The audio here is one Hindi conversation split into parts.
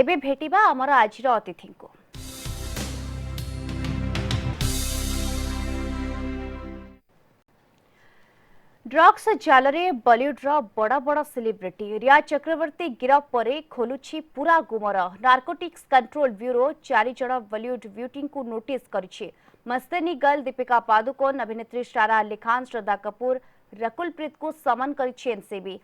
एबे भेटिबा हमर आजिर अतिथि को। ड्रग्स जालरे बॉलीवुड बड़ बड़ सेलिब्रिटी रिया चक्रवर्ती गिरफ पर खोलुछि पूरा गुमर। नार्कोटिक्स कंट्रोल ब्यूरो 4 जण बॉलीवुड ब्यूटी को नोटिस करिछि। मस्तानी गर्ल दीपिका पादुकोण, अभिनेत्री सारा अली खान, श्रद्धा कपूर, रकुलप्रीत को समन करिछि एनसीबी।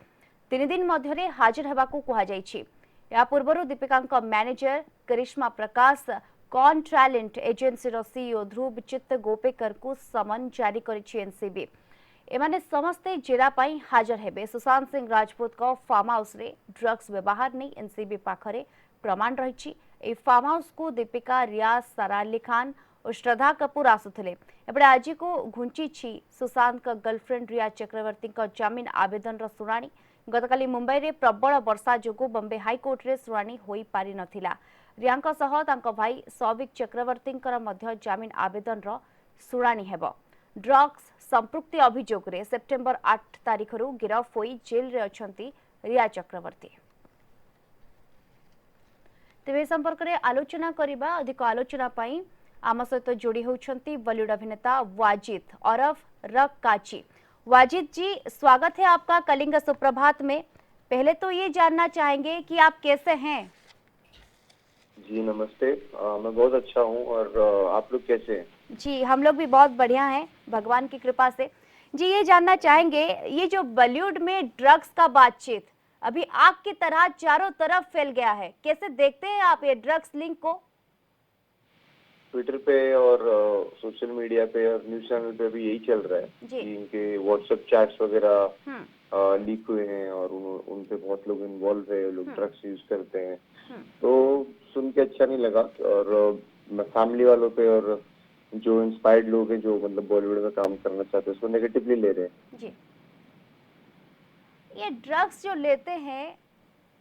3 दिन मध्यरे हाजिर हेबाकू कुहा जाइछि। या पूर्वरु दीपिका मैनेजर करिश्मा प्रकाश, कॉन टैलेंट एजेंसी सीईओ ध्रुव चित्त गोपेकर को समन जारी करिछि एनसीबी। एमाने समस्ते जेरा पाई हाजर हेबे। सुशांत सिंह राजपूत को फार्म हाउस रे ड्रग्स व्यवहार नहीं एनसीबी पाखरे प्रमाण रही। ए फार्म हाउस को दीपिका, रिया, सारा अली खान और श्रद्धा कपूर आसुथिले। एपटे आज को घुंची सुशांत का गर्लफ्रेंड रिया चक्रवर्ती का जमीन आवेदन रो सुनानी। गतकाली मुंबई रे प्रबल वर्षा जोगु बॉम्बे हाईकोर्ट रे सुनानी होई पारि नथिला। रियांका सह तांको भाई सौविक चक्रवर्ती जमीन आवेदन रो सुनानी हेबो। ड्रग्स संपृक्ति अभियोग रे सेप्टेम्बर 8 तारीख रु गिरफ होई जेल रे अछंती रिया चक्रवर्ती। तेबे संपर्क रे आलोचना करिबा अधिक आलोचना पाई आम सहित जोड़ी होउछंती बॉलीवुड अभिनेता वाजिद औरफ रक काची। वाजिद जी, स्वागत है आपका कलिंग सुप्रभात में। पहले तो ये जानना चाहेंगे कि आप कैसे हैं? जी नमस्ते, मैं बहुत अच्छा हूँ। और आप लोग कैसे हैं? जी हम लोग भी बहुत बढ़िया हैं भगवान की कृपा से। जी ये जानना चाहेंगे, ये जो बॉलीवुड में ड्रग्स का बातचीत अभी आग की तरह चारों तरफ फैल गया है, कैसे देखते हैं आप ये ड्रग्स लिंक को? ट्विटर पे और सोशल मीडिया पे और न्यूज चैनल पे भी यही चल रहा है कि इनके व्हाट्सएप चैट्स वगैरह लीक हुए हैं और उन पे बहुत लोग इन्वॉल्व है, लोग ड्रग्स यूज करते हैं। तो सुन के अच्छा नहीं लगा। और फैमिली वालों पे और जो इंस्पायर्ड लोग हैं, जो मतलब बॉलीवुड में काम करना चाहते हैं, उसको नेगेटिवली ले रहे हैं। जी, ये ड्रग्स जो लेते हैं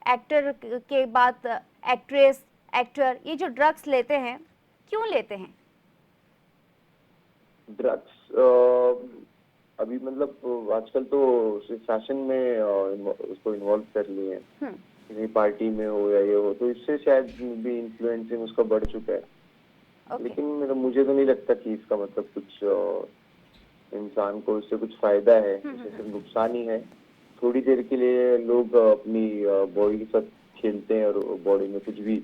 एक्टर के बाद एक्ट्रेस, एक्टर, ये जो ड्रग्स लेते हैं क्यों लेते हैं? ड्रग्स अभी मतलब आजकल तो फैशन में उसको इन्वॉल्व कर लिए हैं। किसी पार्टी में हो या ये हो, तो इससे शायद भी इन्फ्लुएंसिंग उसका बढ़ चुका है। लेकिन मुझे तो नहीं लगता कि इसका मतलब कुछ इंसान को इससे कुछ फायदा है। इससे सिर्फ नुकसान ही है। थोड़ी देर के लिए लोग अपनी बॉडी के साथ खेलते हैं और बॉडी में कुछ भी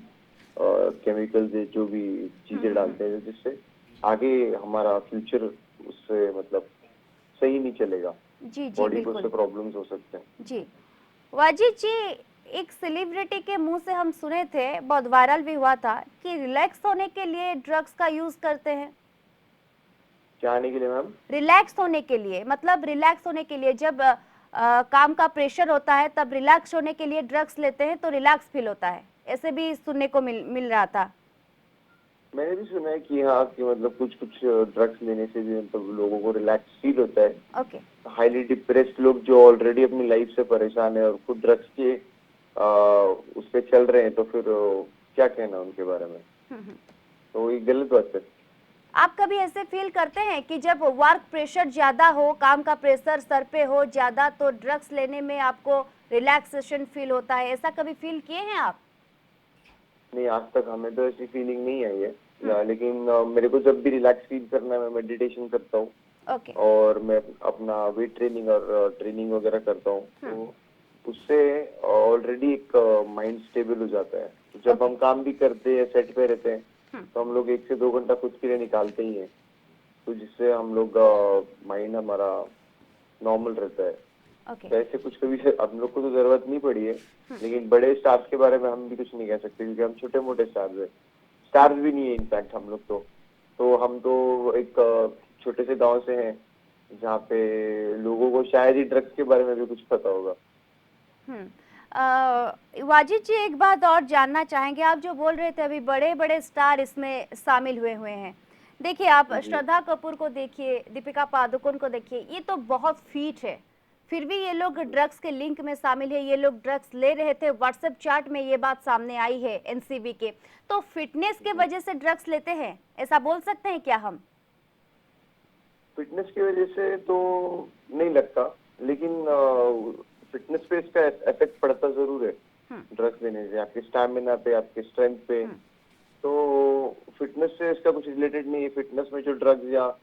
केमिकल्स जो भी चीजें डालते हैं, जिससे आगे हमारा फ्यूचर उससे मतलब सही नहीं चलेगा। जी जी बॉडी को बिल्कुल, उससे प्रॉब्लम्स हो सकते हैं। जी वाजिद जी, एक सेलिब्रिटी के मुंह से हम सुने थे, बहुत वायरल भी हुआ था, कि रिलैक्स होने के लिए ड्रग्स का यूज करते हैं। क्या आने के लिए मैम? रिलैक्स होने के लिए, मतलब रिलैक्स होने के लिए जब काम का प्रेशर होता है तब रिलैक्स होने के लिए ड्रग्स लेते हैं तो रिलैक्स फील होता है, ऐसे भी सुनने को मिल रहा था। मैंने भी सुना है कि हाँ, कि मतलब कुछ कुछ ड्रग्स लेने से भी मतलब लोगों को रिलैक्स फील होता है। ओके। हाईली डिप्रेस्ड लोग जो ऑलरेडी अपनी लाइफ से परेशान है और खुद ड्रग्स के उस पे चल रहे हैं, तो फिर क्या कहना उनके बारे में? तो ये गलत बात है। आप कभी ऐसे फील करते हैं कि जब वर्क प्रेशर ज्यादा हो, काम का प्रेशर सर पे हो ज्यादा, तो ड्रग्स लेने में आपको रिलैक्सेशन फील होता है, ऐसा कभी फील किए हैं आप? नहीं, आज तक हमें तो ऐसी फीलिंग नहीं आई है। लेकिन मेरे को जब भी रिलैक्स फील करना है, मैं मेडिटेशन करता हूँ। ओके। और मैं अपना वेट ट्रेनिंग और ट्रेनिंग वगैरह करता हूँ। तो उससे ऑलरेडी एक माइंड स्टेबल हो जाता है। तो जब हम काम भी करते हैं, सेट पे रहते हैं, तो हम लोग 1 से 2 घंटा खुद के लिए निकालते ही हैं। तो जिससे हम लोग माइंड हमारा नॉर्मल रहता है। तो ऐसे कुछ कभी हम लोग को तो जरूरत नहीं पड़ी है। लेकिन बड़े स्टार्स के बारे में हम भी कुछ नहीं कह सकते, क्योंकि हम छोटे मोटे स्टार्स है। स्टार्स भी नहीं है इनफैक्ट हम लोग तो हम तो एक छोटे से गांव से हैं, जहाँ पे लोगों को शायद ही ड्रग्स के बारे में भी कुछ पता होगा। वाजिद जी, एक बात और जानना चाहेंगे, आप जो बोल रहे थे अभी बड़े बड़े स्टार इसमें शामिल हुए हैं। देखिए, आप श्रद्धा कपूर को देखिए, दीपिका पादुकोण को देखिए, ये तो बहुत फीट है, फिर भी ये लोग ड्रग्स के लिंक में शामिल है। ये लोग ड्रग्स ले रहे थे, व्हाट्सएप चैट में ये बात सामने आई है एनसीबी के। तो फिटनेस के वजह से ड्रग्स लेते हैं, ऐसा बोल सकते हैं क्या हम? फिटनेस की वजह से तो नहीं लगता, लेकिन फिटनेस पे इसका इफेक्ट पड़ता जरूर है। ड्रग्स लेने से, आपके स्टैमिना पे, आपके स्ट्रेंथ पे। तो फिटनेस से इसका कुछ रिलेटेड नहीं है। फिटनेस में जो ड्रग्स या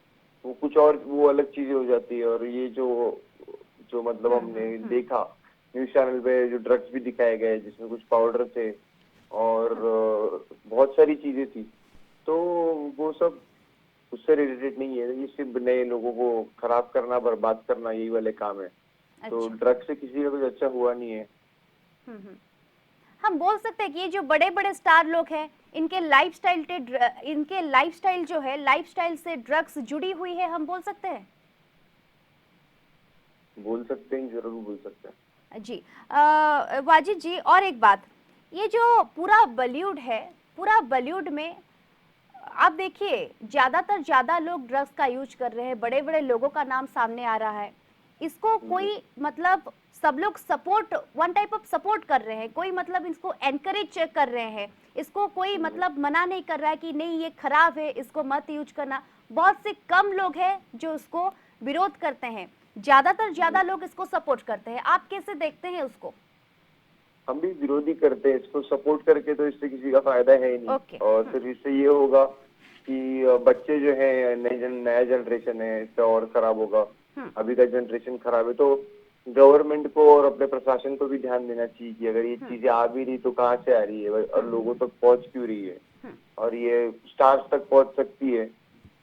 वो कुछ और, वो अलग चीजें हो जाती है। और ये जो जो मतलब हमने देखा न्यूज चैनल पे, जो ड्रग्स भी दिखाए गए जिसमें कुछ पाउडर थे और बहुत सारी चीजें थी, तो वो सब उससे रिलेटेड नहीं है। ये सिर्फ नए लोगों को खराब करना, बर्बाद करना, यही वाले काम है। तो अच्छा। ड्रग्स से किसी का कुछ अच्छा हुआ नहीं है। हम्म। हम बोल सकते हैं कि ये जो बड़े बड़े स्टार लोग हैं, इनके लाइफस्टाइल जो है, लाइफस्टाइल से ड्रग्स जुड़ी हुई है, हम बोल सकते हैं। बोल सकते हैं, जरूर बोल सकते हैं। जी। वाजिद जी, और एक बात, ये जो पूरा बॉलीवुड है, पूरा बॉलीवुड में आप देखिए ज्यादा लोग ड्रग्स का यूज कर रहे हैं, बड़े बड़े लोगों का नाम सामने आ रहा है। इसको कोई मतलब सब लोग support, one type of support कर रहे हैं, कोई मतलब इसको एनकरेज कर रहे हैं, इसको कोई मतलब मना नहीं कर रहा है कि नहीं ये खराब है, इसको मत यूज करना। बहुत से कम लोग हैं जो इसको विरोध करते हैं, ज्यादा लोग इसको सपोर्ट करते हैं। आप कैसे देखते हैं उसको? हम भी विरोधी करते हैं इसको। सपोर्ट करके तो इससे किसी का फायदा है ही नहीं। ओके। और सिर्फ इससे ये होगा कि बच्चे जो है, नया जनरेशन है, इससे और खराब होगा। अभी का जनरेशन खराब है, तो गवर्नमेंट को और अपने प्रशासन को भी ध्यान देना चाहिए कि अगर ये चीजें आ भी रही तो कहाँ से आ रही है और लोगों तक पहुंच क्यों रही है। और ये स्टार्स तक पहुंच सकती है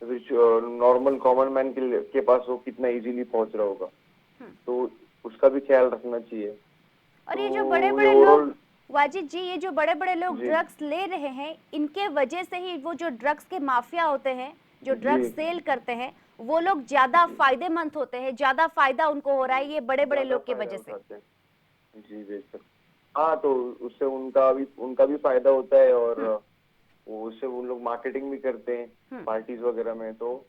तो फिर नॉर्मल कॉमन मैन के पास वो कितना इजीली पहुंच रहा होगा। तो उसका भी ख्याल रखना चाहिए। और ये जो बड़े तो ये बड़े लोग, ओवरऑल, वाजिद जी, ये जो बड़े बड़े लोग जी ड्रग्स ले रहे हैं, इनके वजह से ही वो जो ड्रग्स के माफिया होते हैं, जो जी ड्रग्स सेल करते हैं, वो लोग ज्यादा फायदेमंद होते हैं, ज्यादा फायदा उनको हो रहा है ये बड़े बड़े ज्यादा लोग की फायदा वजह से। उठाते हैं। जी बेशक। हाँ, तो उससे उनका भी फायदा होता है। और वो उससे उन लोग मार्केटिंग भी करते हैं पार्टीज वगैरह में। तो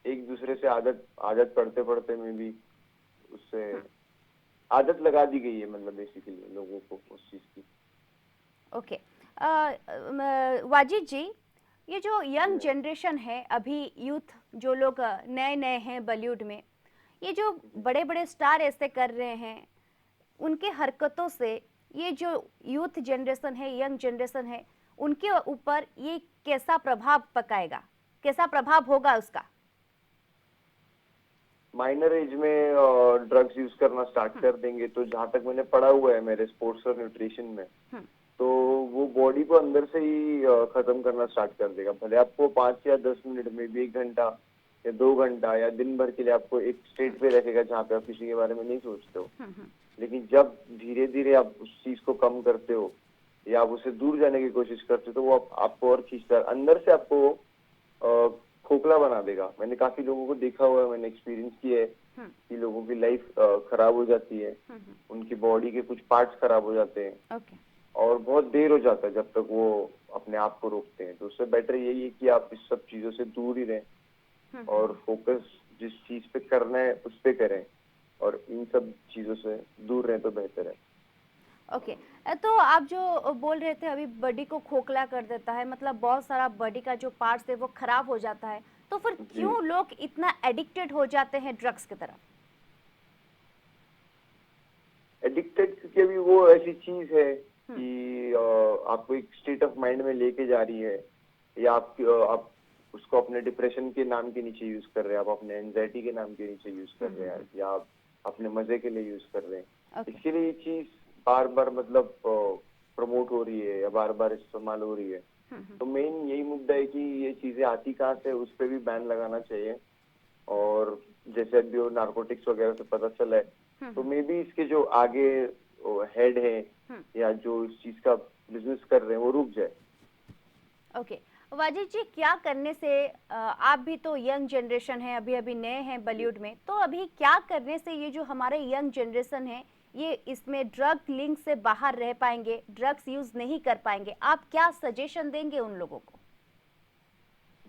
एक दूसरे से आदत आदत पढ़ते पढ़ते में भी उससे आदत लगा दी गई है, मतलब बेसिकली लोगों को उस चीज की। ओके। वाजिद जी, ये जो यंग जी जनरेशन है, अभी यूथ जो लोग नए नए हैं बॉलीवुड में, ये जो बड़े बड़े स्टार ऐसे कर रहे हैं, उनके हरकतों से ये जो यूथ जनरेशन है, यंग जनरेशन है, उनके ऊपर ये कैसा प्रभाव पकाएगा, कैसा प्रभाव होगा उसका? माइनर एज में ड्रग्स यूज करना स्टार्ट कर देंगे तो जहां तक मैंने पढ़ा हुआ है मेरे स्पोर्ट्स और न्यूट्रिशन में, तो वो बॉडी को अंदर से ही खत्म करना स्टार्ट कर देगा। भले आपको 5 या 10 मिनट में भी, 1 घंटा या 2 घंटा या दिन भर के लिए आपको एक स्टेट पे रखेगा जहाँ पे आप किसी के बारे में नहीं सोचते हो। लेकिन जब धीरे धीरे आप उस चीज को कम करते हो या आप उससे दूर जाने की कोशिश करते हो, तो वो आपको और खींचता है, अंदर से आपको खोखला बना देगा। मैंने काफी लोगों को देखा हुआ है, मैंने एक्सपीरियंस किया है कि लोगों की लाइफ खराब हो जाती है, उनकी बॉडी के कुछ पार्ट्स खराब हो जाते हैं ओके। और बहुत देर हो जाता है जब तक वो अपने आप को रोकते हैं। तो उससे बेटर यही है कि आप इस सब चीजों से दूर ही रहें और फोकस जिस चीज पे करना है उस पे करें और इन सब चीजों से दूर रहें तो बेहतर है। ओके। तो आप जो बोल रहे थे अभी, बॉडी को खोखला कर देता है, मतलब बहुत सारा बॉडी का जो पार्ट्स है वो खराब हो जाता है, तो फिर जी, क्यों लोग इतना एडिक्टेड हो जाते हैं ड्रग्स की तरफ? एडिक्टेड क्योंकि अभी वो ऐसी चीज है कि आपको एक स्टेट ऑफ माइंड में लेके जा रही है, या आप उसको अपने डिप्रेशन के नाम के नीचे यूज कर रहे हैं, आप अपने एंजाइटी के नाम के नीचे यूज कर रहे हैं, या आप अपने मजे के लिए यूज कर रहे हैं। ओके। इसके लिए ये चीज बार बार मतलब प्रमोट हो रही है या बार बार इस्तेमाल हो रही है। तो मेन यही मुद्दा है कि ये चीजें आती कहाँ से, उस पर भी बैन लगाना चाहिए। और जैसे अभी वो नारकोटिक्स वगैरह से पता चला है, तो मे बी इसके जो आगे हेड है या जो इस चीज का बिजनेस कर रहे हैं वो रुक जाए। ओके। वाजिद जी, क्या करने से आप भी तो यंग जनरेशन है, अभी अभी नए हैं बॉलीवुड में, तो अभी क्या करने से ये जो हमारे यंग जनरेशन है, ये इसमें ड्रग लिंक से बाहर रह पाएंगे, ड्रग्स यूज नहीं कर पाएंगे? आप क्या सजेशन देंगे उन लोगों को?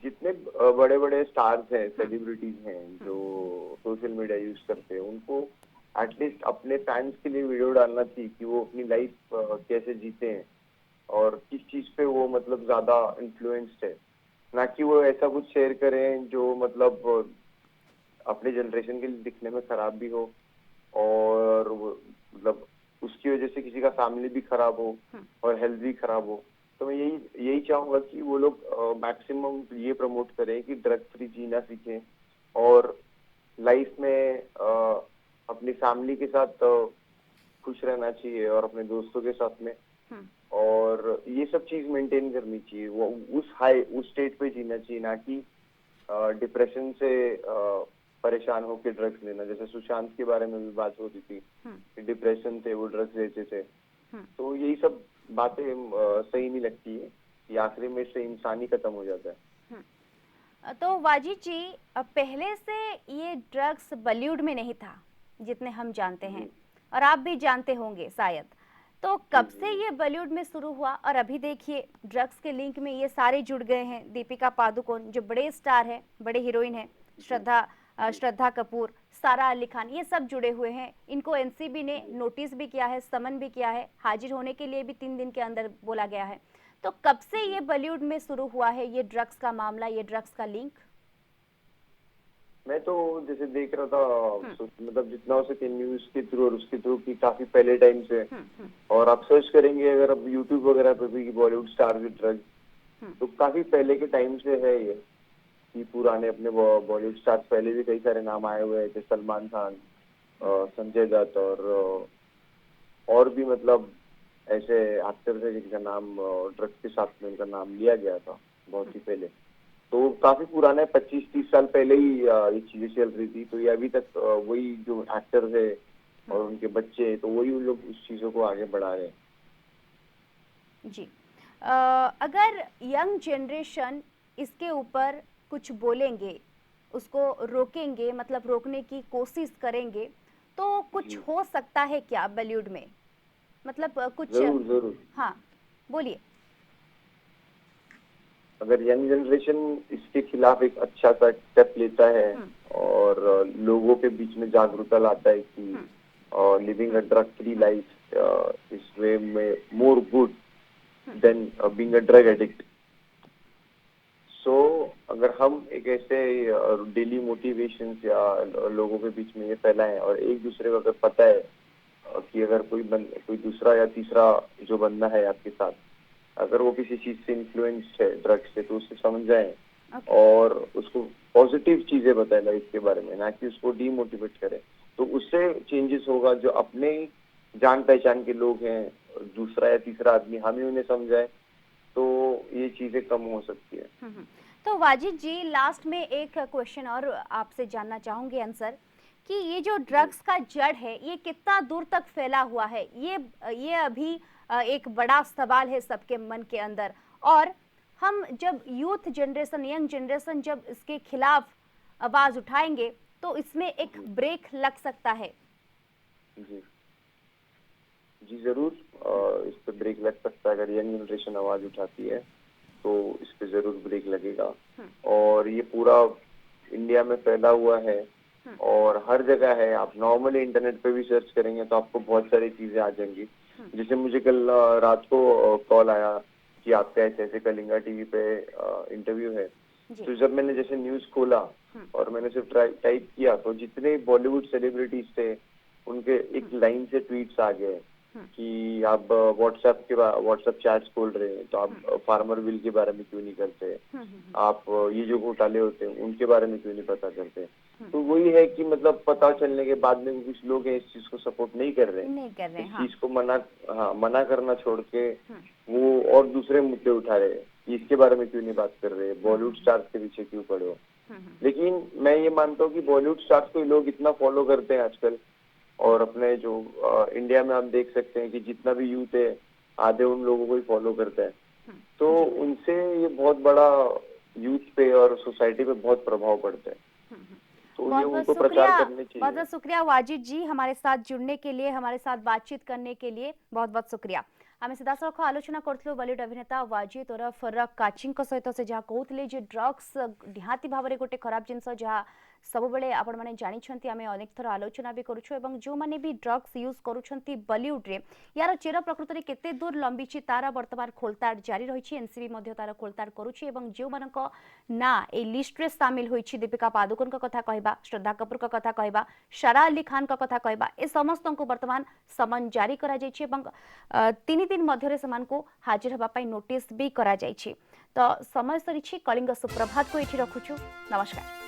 जितने बड़े बड़े स्टार्स हैं, सेलिब्रिटीज हैं जो सोशल मीडिया यूज करते हैं, उनको एटलीस्ट अपने फैंस के लिए वीडियो डालना चाहिए कि वो अपनी लाइफ कैसे जीते हैं और किस चीज पे वो मतलब ज्यादा इन्फ्लुएंस्ड है। ना कि वो ऐसा कुछ शेयर करें जो मतलब अपने जनरेशन के लिए दिखने में खराब भी हो और मतलब उसकी वजह से किसी का फैमिली भी खराब हो और हेल्थ भी खराब हो। तो मैं यही यही चाहूंगा कि वो लोग मैक्सिमम ये प्रमोट करें कि ड्रग फ्री जीना सीखें और लाइफ में अपनी फैमिली के साथ खुश रहना चाहिए और अपने दोस्तों के साथ में, और ये सब चीज मेंटेन करनी चाहिए। वो उस स्टेट पे जीना चाहिए, ना कि डिप्रेशन से परेशान होकर ड्रग्स लेना। जैसे सुशांत के बारे में भी बात हो रही थी कि डिप्रेशन थे, वो ड्रग्स लेते थे। तो यही सब बातें सही नहीं लगती है कि आखिरी में से इंसान ही खत्म हो जाता है। तो वाजिद जी, पहले से ये ड्रग्स बॉलीवुड में नहीं था जितने हम जानते हैं, और आप भी जानते होंगे शायद। तो कब से ये बॉलीवुड में शुरू हुआ, और अभी देखिए ड्रग्स के लिंक में ये सारे जुड़ गए हैं। दीपिका पादुकोण जो बड़े स्टार हैं, बड़े हीरोइन हैं, श्रद्धा कपूर, सारा अली खान, ये सब जुड़े हुए हैं। इनको एनसीबी ने नोटिस भी किया है, समन भी किया है, हाजिर होने के लिए भी 3 दिन के अंदर बोला गया है। तो कब से ये बॉलीवुड में शुरू हुआ है ये ड्रग्स का मामला, ये ड्रग्स का लिंक? मैं तो जैसे देख रहा था, मतलब जितना हो सके न्यूज के थ्रू और उसके थ्रू की काफी पहले टाइम से। और आप सर्च करेंगे अगर आप यूट्यूब वगैरह पे भी बॉलीवुड स्टार विद ड्रग्स, तो काफी पहले के टाइम से है ये कि पुराने अपने बॉलीवुड स्टार्स पहले भी कई सारे नाम आए हुए थे, सलमान खान, संजय दत्त और भी मतलब ऐसे एक्टर थे जिनका नाम ड्रग्स के साथ में उनका नाम लिया गया था बहुत ही पहले। तो काफी पुराना है, 25-30 साल पहले ही ये चीजें चल रही थी। तो ये अभी तक वही जो एक्टर है और उनके बच्चे, तो वही उन लोग उस चीजों को आगे बढ़ा रहे हैं। जी, अगर यंग जनरेशन इसके ऊपर कुछ बोलेंगे, उसको रोकेंगे, मतलब रोकने की कोशिश करेंगे, तो कुछ हो सकता है क्या बॉलीवुड में? मतलब कुछ। जरूर। हाँ, बोलिए। अगर यंग जनरेशन इसके खिलाफ एक अच्छा सा स्टेप लेता है और लोगों के बीच में जागरूकता लाता है कि living a drug free life इस वे में more good than being a drug addict. So अगर हम एक ऐसे डेली मोटिवेशन या लोगों के बीच में ये फैलाएं, और एक दूसरे को अगर पता है कि अगर कोई दूसरा या तीसरा जो बंदा है आपके साथ, अगर वो किसी चीज से इन्फ्लुएंस्ड है, ड्रग्स से, तो उससे समझ जाए और उसको पॉजिटिव चीजें बताए लाइफ के बारे में, ना कि उसको डीमोटिवेट करे। तो उससे चेंजेस होगा। जो अपने जान पहचान के लोग हैं, दूसरा या तीसरा आदमी, हम ही उन्हें समझाए, तो ये चीजें कम हो सकती है। तो वाजिद जी, लास्ट में एक क्वेश्चन और आपसे जानना चाहूंगी आंसर, कि ये जो ड्रग्स का जड़ है ये कितना दूर तक फैला हुआ है? ये अभी एक बड़ा सवाल है सबके मन के अंदर। और हम जब यूथ जनरेशन, यंग जनरेशन जब इसके खिलाफ आवाज उठाएंगे तो इसमें एक ब्रेक लग सकता है। जी जरूर, इस पे ब्रेक लग सकता है। अगर यंग जनरेशन आवाज उठाती है तो इस पे जरूर ब्रेक लगेगा। और ये पूरा इंडिया में फैला हुआ है और हर जगह है। आप नॉर्मली इंटरनेट पे भी सर्च करेंगे तो आपको बहुत सारी चीजें आ जाएंगी। जैसे मुझे कल रात को कॉल आया कि आपका ऐसे ऐसे कलिंगा टीवी पे इंटरव्यू है। तो जब मैंने जैसे न्यूज खोला और मैंने सिर्फ टाइप किया, तो जितने बॉलीवुड सेलिब्रिटीज थे उनके एक लाइन से ट्वीट्स आ गए कि आप व्हाट्सएप चैट्स खोल रहे हैं तो आप फार्मर बिल के बारे में क्यों नहीं करते, आप ये जो घोटाले होते हैं उनके बारे में क्यों नहीं पता करते। तो वही है कि मतलब पता चलने के बाद में कुछ लोग हैं इस चीज को सपोर्ट नहीं कर रहे, इस चीज को मना करना छोड़ के वो और दूसरे मुद्दे उठा रहे हैं। इसके बारे में क्यों नहीं बात कर रहे, बॉलीवुड स्टार्स के पीछे क्यों पड़े हो। लेकिन मैं ये मानता हूँ कि बॉलीवुड स्टार्स को लोग इतना फॉलो करते हैं आजकल, और अपने जो इंडिया में आप देख सकते हैं कि जितना भी यूथ है आधे उन लोगों को ही फॉलो करते हैं। तो उनसे ये बहुत बड़ा यूथ पे और सोसाइटी पे बहुत प्रभाव पड़ता है। तो ये उनको प्रचार करने चाहिए। बहुत बहुत शुक्रिया वाजिद जी, हमारे साथ जुड़ने के लिए, हमारे साथ बातचीत करने के लिए बहुत बहुत शुक्रिया। आमे सीधासख आलोचना करथलो बॉलीवुड अभिनेता वाजिद ओरफ फरक काचिंग सहित से जहाँ कहते जे ड्रग्स निहाती भाव में गोटे खराब जिनस जहाँ सब बेले आपण माने जानिछंती आमे अनेक थर आलोचना भी करूछु एवं जो माने भी ड्रग्स यूज करूछंती बॉलीवुड रे यार चेर प्रकृत रे केते दूर लंबीची तारा वर्तमान खोलताड़ जारी रहिछि एनसीबी मध्ये तारा खोलताड़ करूछि एवं जो मानक ना ए लिस्ट रे शामिल होइछि दीपिका पादुकोन का कथा कहबा श्रद्धा कपूर का कथा कहबा सारा अली खान का कथा कहबा ए समस्त को वर्तमान समन जारी करा जाइछि एवं 3 दिन मध्य रे समान को हाजिर हबा पई नोटिस भी करा जाइछि तो समय सरीछि कलिंग सुप्रभात को एठी रखुछु नमस्कार।